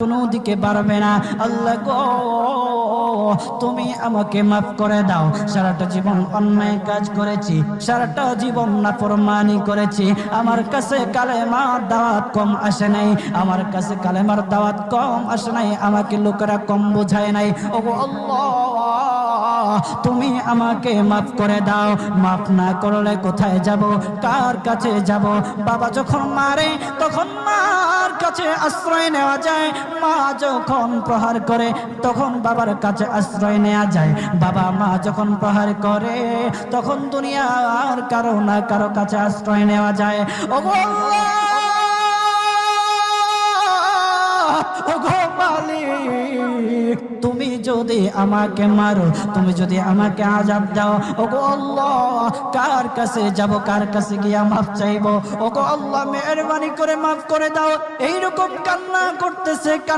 কোনো দিকে পারবে না। আল্লাহ গো, তুমি আমাকে মাফ করে দাও। সারাটা জীবন অন্যায় কাজ করেছি, সারাটা জীবন নাফরমানি করেছি। আমার কাছে কালেমার দাওয়াত কম আসে নাই, আমার কাছে কালেমার দাওয়াত কম আসে নাই, আমাকে লোকেরা কম বোঝায় নাই। ওগো আল্লাহ, তুমি আমাকে মাফ করে দাও। মাফ না করলে কোথায় যাব, কার কাছে যাব? বাবা যখন মারে তখন মার কাছে আশ্রয় নেওয়া যায়, মা যখন প্রহার করে তখন বাবার কাছে আশ্রয় নেওয়া যায়। বাবা মা যখন প্রহার করে তখন দুনিয়ার কারো না কারো কাছে আশ্রয় নেওয়া যায়। ওগো আল্লাহ, ওগো মালিক, তুমি যদি আমাকে মারো, তুমি যদি আমাকে আযাব দাও, ওগো আল্লাহ, কার কাছে যাব, কার কাছে গিয়া মাফ চাইবো? ওগো আল্লাহ, মেহেরবানি করে মাফ করে দাও। এইরকম কান্না করতেছে।